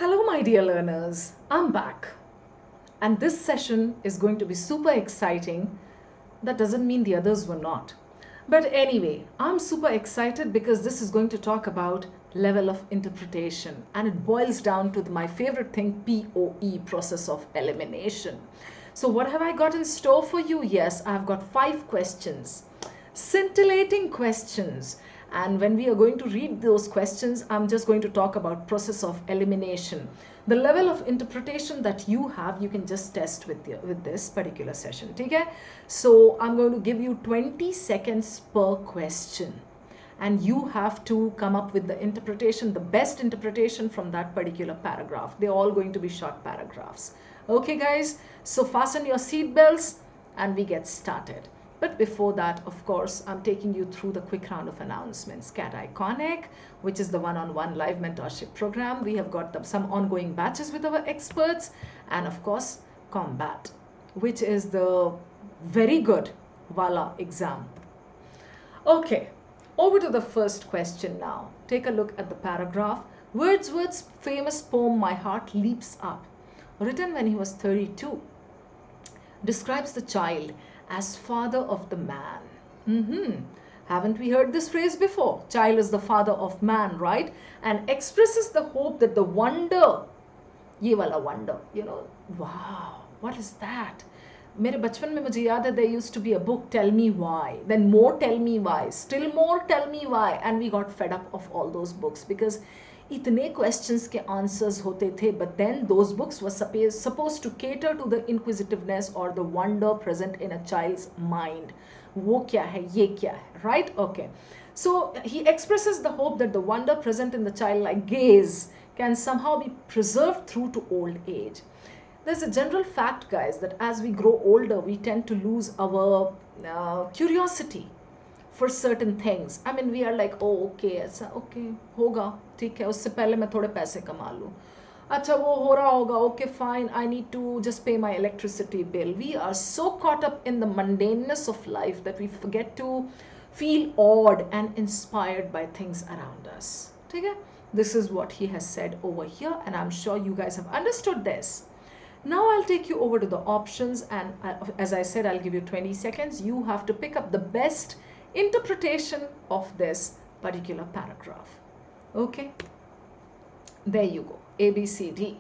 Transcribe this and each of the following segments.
Hello, my dear learners. I'm back. And this session is going to be super exciting. That doesn't mean the others were not. But anyway, I'm super excited because this is going to talk about level of interpretation. And it boils down to my favorite thing, POE, process of elimination. So what have I got in store for you? Yes, I've got 5 questions. Scintillating questions. And when we are going to read those questions, I'm just going to talk about process of elimination. The level of interpretation that you have, you can just test with this particular session. Okay? So I'm going to give you 20 seconds per question. And you have to come up with the interpretation, the best interpretation from that particular paragraph. They're all going to be short paragraphs. Okay, guys? So fasten your seat belts and we get started. But before that, of course, I'm taking you through the quick round of announcements. CAT Iconic, which is the one-on-one live mentorship program. We have got some ongoing batches with our experts. And of course, Combat, which is the very good VALA exam. Okay, over to the first question now. Take a look at the paragraph. Wordsworth's famous poem, My Heart Leaps Up, written when he was 32, describes the child as father of the man. Haven't we heard this phrase before? Child is the father of man, right? And expresses the hope that the wonder, ye wala wonder, wow, what is that? मेरे बचपन में मुझे याद है there used to be a book, Tell Me Why, then more Tell Me Why, still more Tell Me Why, and we got fed up of all those books because इतने questions के answers होते थे, but then those books were supposed to cater to the inquisitiveness or the wonder present in a child's mind. वो क्या है, ये क्या है, right? Okay. So he expresses the hope that the wonder present in the childlike gaze can somehow be preserved through to old age. There's a general fact, guys, that as we grow older, we tend to lose our curiosity for certain things. I mean, we are like, oh, okay, ऐसा okay होगा, ठीक है, उससे पहले मैं थोड़े पैसे कमा लूँ. अच्छा वो हो रहा होगा, okay, fine, I need to just pay my electricity bill. We are so caught up in the mundaneness of life that we forget to feel awed and inspired by things around us. ठीक है? This is what he has said over here, and I'm sure you guys have understood this. Now I'll take you over to the options, and as I said, I'll give you 20 seconds. You have to pick up the best interpretation of this particular paragraph. Okay? There you go. A, B, C, D.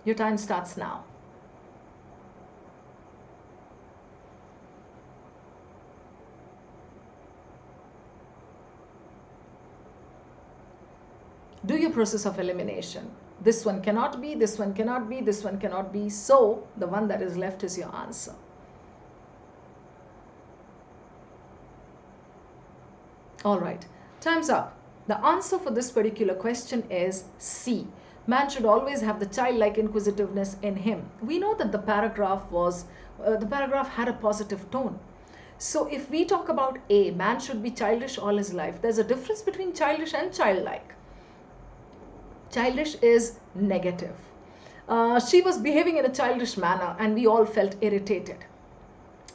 Your time starts now. Do your process of elimination. This one cannot be, this one cannot be, this one cannot be. So the one that is left is your answer. All right, time's up. The answer for this particular question is C. Man should always have the childlike inquisitiveness in him. We know that the paragraph had a positive tone. So if we talk about A, man should be childish all his life, there's a difference between childish and childlike. Childish is negative. She was behaving in a childish manner and we all felt irritated.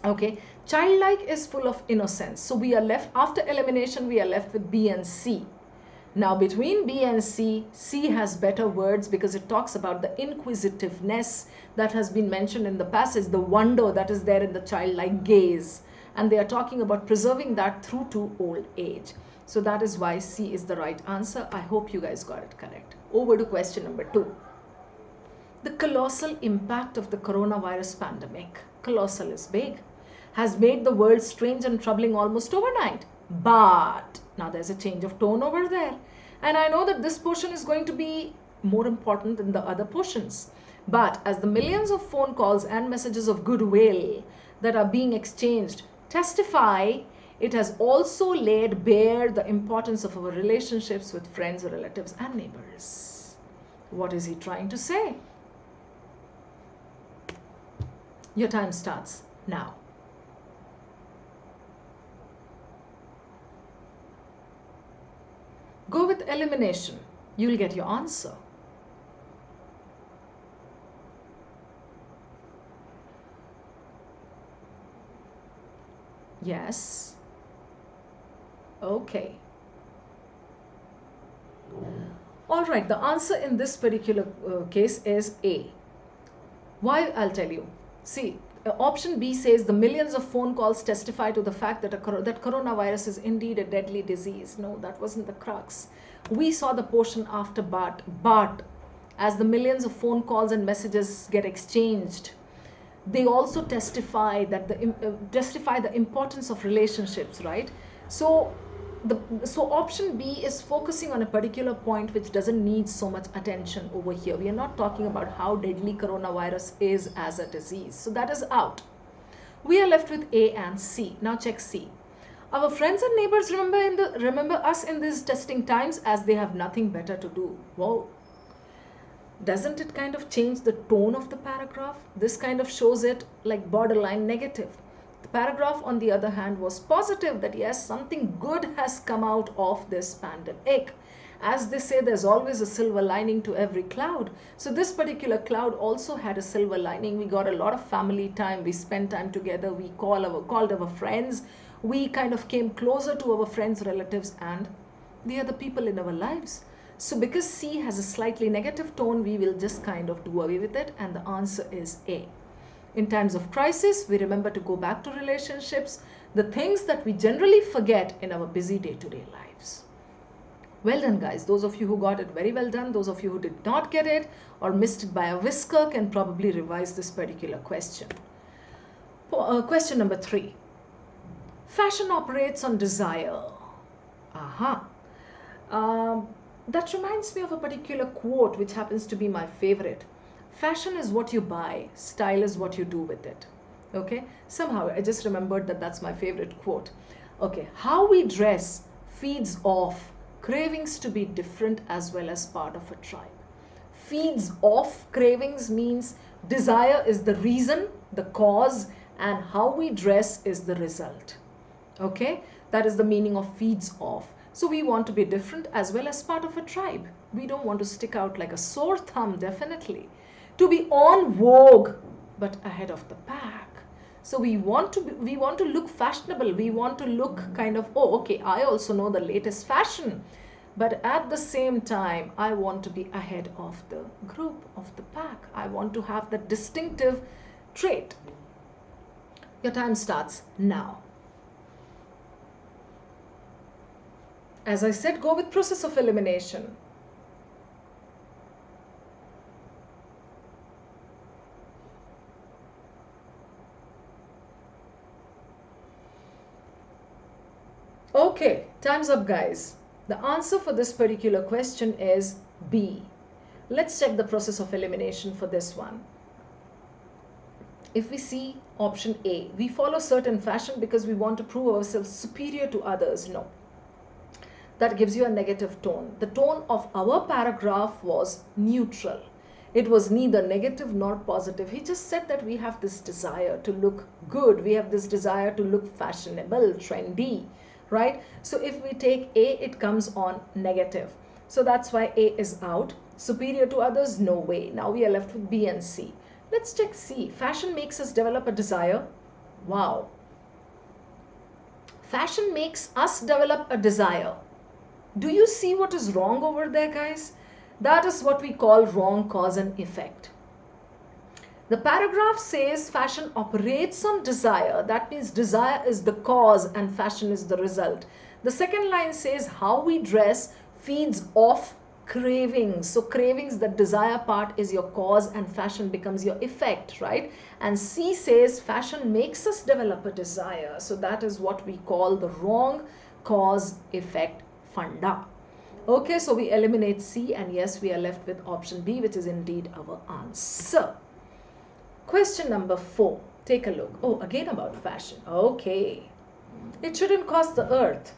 Okay, childlike is full of innocence. So we are left, after elimination, we are left with B and C. Now between B and C, C has better words because it talks about the inquisitiveness that has been mentioned in the passage, the wonder that is there in the childlike gaze. And they are talking about preserving that through to old age. So that is why C is the right answer. I hope you guys got it correct. Over to question number 2. The colossal impact of the coronavirus pandemic, colossal is big, has made the world strange and troubling almost overnight. But now there's a change of tone over there. And I know that this portion is going to be more important than the other portions. But as the millions of phone calls and messages of goodwill that are being exchanged testify, it has also laid bare the importance of our relationships with friends, relatives, and neighbors. What is he trying to say? Your time starts now. Go with elimination. You'll get your answer. Yes. Okay. All right, the answer in this particular case is A. Why? I'll tell you. See, option B says the millions of phone calls testify to the fact that that coronavirus is indeed a deadly disease. No, that wasn't the crux. We saw the portion after but as the millions of phone calls and messages get exchanged, they also testify that the importance of relationships, right? So so option B is focusing on a particular point which doesn't need so much attention over here. We are not talking about how deadly coronavirus is as a disease. So that is out. We are left with A and C. Now check C. Our friends and neighbors remember us in these testing times as they have nothing better to do. Whoa. Doesn't it kind of change the tone of the paragraph? This kind of shows it like borderline negative. The paragraph, on the other hand, was positive, that yes, something good has come out of this pandemic. As they say, there's always a silver lining to every cloud. So this particular cloud also had a silver lining. We got a lot of family time. We spent time together. We called our friends. We kind of came closer to our friends, relatives, and the other people in our lives. So because C has a slightly negative tone, we will just kind of do away with it, and the answer is A. In times of crisis, we remember to go back to relationships, the things that we generally forget in our busy day-to-day lives. Well done, guys. Those of you who got it, very well done. Those of you who did not get it or missed it by a whisker can probably revise this particular question. Question number 3. Fashion operates on desire. Aha. That reminds me of a particular quote which happens to be my favorite. Fashion is what you buy, style is what you do with it. Okay, somehow I just remembered that that's my favorite quote. Okay, how we dress feeds off cravings to be different as well as part of a tribe. Feeds off cravings means desire is the reason, the cause, and how we dress is the result. Okay, that is the meaning of feeds off. So we want to be different as well as part of a tribe. We don't want to stick out like a sore thumb, definitely. To be on vogue, but ahead of the pack. So we want to look fashionable. We want to look kind of, oh, okay, I also know the latest fashion. But at the same time, I want to be ahead of the group, of the pack. I want to have that distinctive trait. Your time starts now. As I said, go with process of elimination. Okay, time's up, guys. The answer for this particular question is B. Let's check the process of elimination for this one. If we see option A, we follow certain fashion because we want to prove ourselves superior to others. No. That gives you a negative tone. The tone of our paragraph was neutral. It was neither negative nor positive. He just said that we have this desire to look good. We have this desire to look fashionable, trendy, right? So if we take A, it comes on negative. So that's why A is out. Superior to others, no way. Now we are left with B and C. Let's check C. Fashion makes us develop a desire. Wow. Fashion makes us develop a desire. Do you see what is wrong over there, guys? That is what we call wrong cause and effect. The paragraph says fashion operates on desire. That means desire is the cause and fashion is the result. The second line says how we dress feeds off cravings. So cravings, the desire part is your cause and fashion becomes your effect, right? And C says fashion makes us develop a desire. So that is what we call the wrong cause effect funda. Okay, so we eliminate C, and yes, we are left with option B, which is indeed our answer. Question number 4. Take a look. Oh, again about fashion. Okay. It shouldn't cost the earth,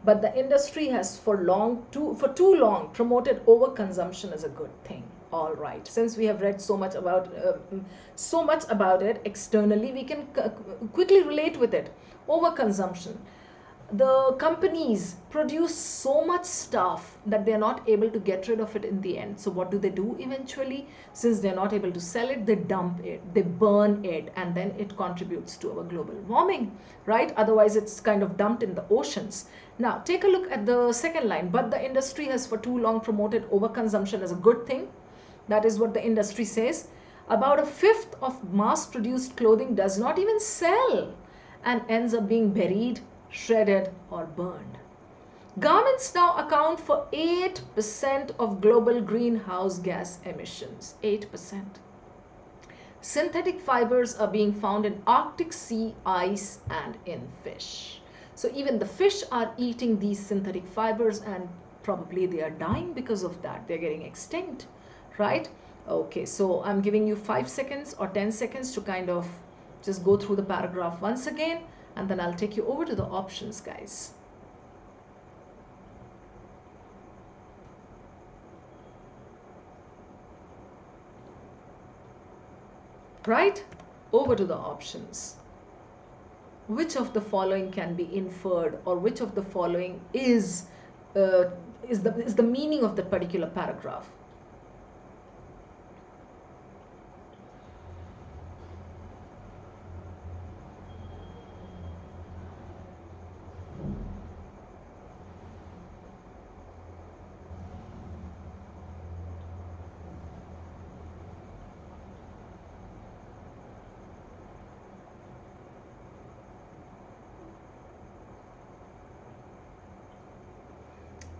but the industry has for too long promoted overconsumption as a good thing. All right. Since we have read so much about it externally, we can quickly relate with it. Overconsumption. the companies produce so much stuff that they're not able to get rid of it in the end. So what do they do eventually? Since they're not able to sell it, they dump it, they burn it, and then it contributes to our global warming, right? Otherwise, it's kind of dumped in the oceans. Now, take a look at the second line. But the industry has for too long promoted overconsumption as a good thing. That is what the industry says. About a fifth of mass-produced clothing does not even sell and ends up being buried, shredded, or burned. Garments now account for 8% of global greenhouse gas emissions. 8%. Synthetic fibers are being found in Arctic sea ice and in fish. So even the fish are eating these synthetic fibers, and probably they are dying because of that. They're getting extinct, right? Okay, so I'm giving you 5 seconds or 10 seconds to kind of just go through the paragraph once again, and then I'll take you over to the options, guys. Right? Over to the options. Which of the following can be inferred, or which of the following is the meaning of that particular paragraph?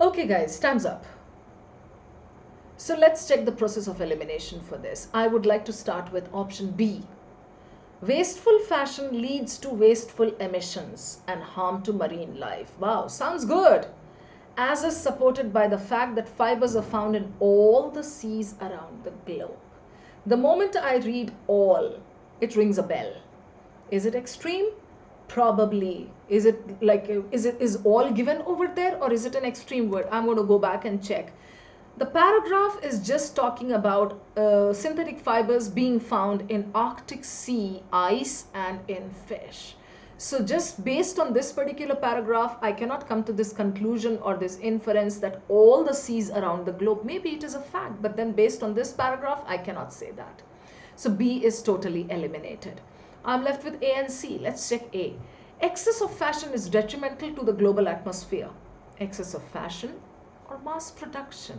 Okay guys, time's up. So let's check the process of elimination for this. I would like to start with option B. Wasteful fashion leads to wasteful emissions and harm to marine life. Wow, sounds good. As is supported by the fact that fibers are found in all the seas around the globe. The moment I read all, it rings a bell. Is it extreme? Probably. Is it like, is all given over there, or is it an extreme word? I'm going to go back and check. The paragraph is just talking about synthetic fibers being found in Arctic sea ice and in fish. So just based on this particular paragraph, I cannot come to this conclusion or this inference that all the seas around the globe, maybe it is a fact, but then based on this paragraph, I cannot say that. So B is totally eliminated. I'm left with A and C. Let's check A. Excess of fashion is detrimental to the global atmosphere. Excess of fashion or mass production?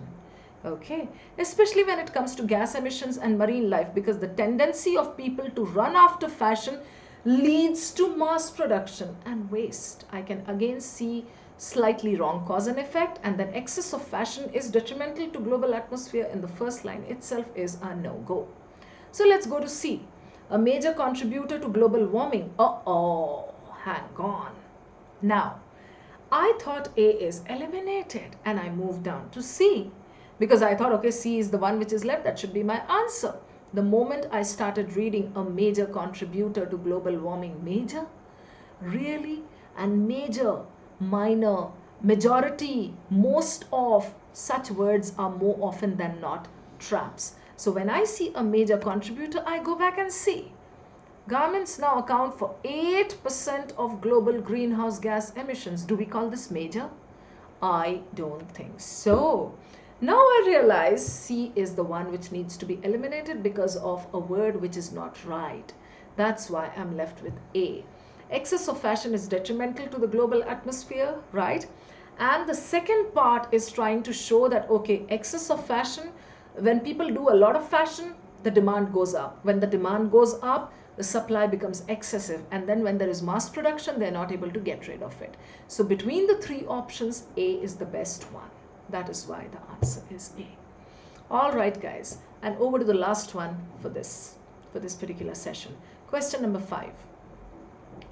Okay, especially when it comes to gas emissions and marine life, because the tendency of people to run after fashion leads to mass production and waste. I can again see slightly wrong cause and effect, and then excess of fashion is detrimental to global atmosphere in the first line itself is a no-go. So let's go to C. A major contributor to global warming. Hang on. Now, I thought A is eliminated and I moved down to C because I thought, okay, C is the one which is left. That should be my answer. The moment I started reading a major contributor to global warming, major? Really? And major, minor, majority, most of, such words are more often than not traps. So when I see a major contributor, I go back and see. Garments now account for 8% of global greenhouse gas emissions. Do we call this major? I don't think so. Now I realize C is the one which needs to be eliminated because of a word which is not right. That's why I'm left with A. Excess of fashion is detrimental to the global atmosphere, right? And the second part is trying to show that, okay, excess of fashion, when people do a lot of fashion, the demand goes up. When the demand goes up, the supply becomes excessive, and then when there is mass production, they're not able to get rid of it. So between the three options, A is the best one. That is why the answer is A. All right, guys, and over to the last one for this particular session. Question number 5.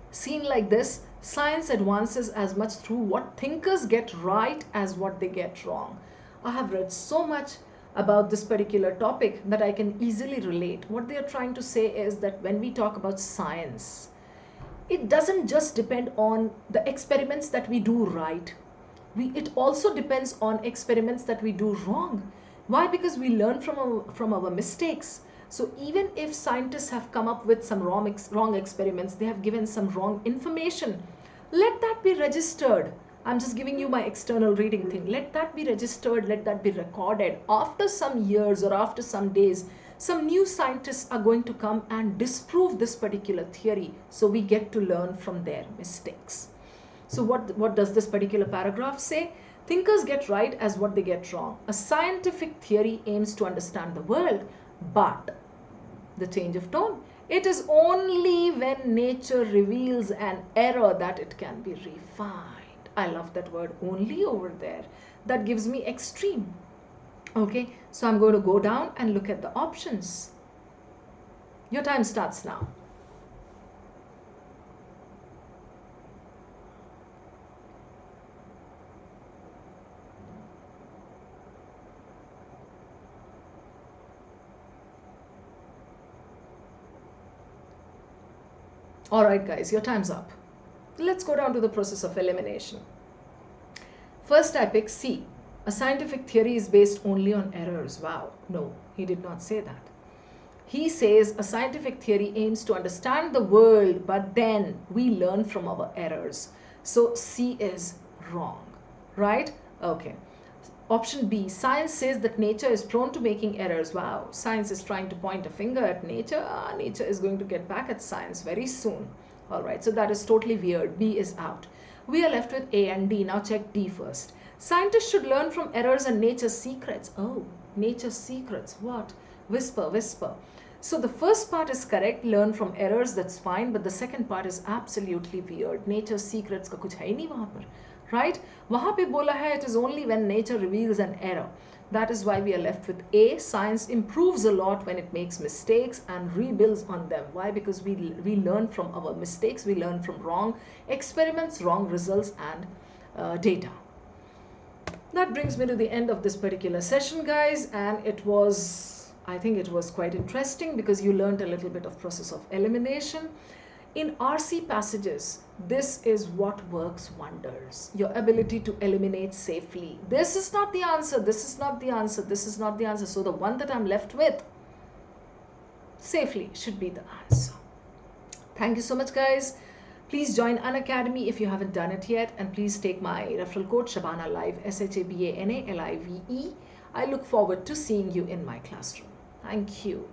Seen like this, science advances as much through what thinkers get right as what they get wrong. I have read so much about this particular topic that I can easily relate. What they are trying to say is that when we talk about science, it doesn't just depend on the experiments that we do right. It also depends on experiments that we do wrong. Why? Because we learn from our mistakes. So even if scientists have come up with some wrong experiments, they have given some wrong information let that be registered. I'm just giving you my external reading thing. Let that be registered, let that be recorded. After some years or after some days, some new scientists are going to come and disprove this particular theory. So we get to learn from their mistakes. So what does this particular paragraph say? Thinkers get right as what they get wrong. A scientific theory aims to understand the world, but the change of tone. It is only when nature reveals an error that it can be refined. I love that word only over there. That gives me extreme. Okay, so I'm going to go down and look at the options. Your time starts now. All right, guys, your time's up. Let's go down to the process of elimination. First, I pick C. A scientific theory is based only on errors. Wow, no, he did not say that. He says a scientific theory aims to understand the world, but then we learn from our errors. So C is wrong, right? Okay. Option B, science says that nature is prone to making errors. Wow, science is trying to point a finger at nature. Nature is going to get back at science very soon. All right, so that is totally weird. B is out. We are left with A and D. Now check D first. Scientists should learn from errors and nature's secrets. Oh, nature's secrets. What? Whisper, whisper. So the first part is correct, learn from errors, that's fine, but the second part is absolutely weird. Nature's secrets का कुछ है ही नहीं वहाँ पर, right? वहाँ पे बोला है it is only when nature reveals an error. That is why we are left with A. Science improves a lot when it makes mistakes and rebuilds on them. Why? Because we learn from our mistakes, we learn from wrong experiments, wrong results and data. That brings me to the end of this particular session, guys, and I think it was quite interesting because you learned a little bit of process of elimination. In RC passages, this is what works wonders. Your ability to eliminate safely. This is not the answer, this is not the answer, this is not the answer. So the one that I'm left with, safely should be the answer. Thank you so much, guys. Please join Unacademy if you haven't done it yet, and please take my referral code Shabana Live, SHABANALIVE. I look forward to seeing you in my classroom. Thank you.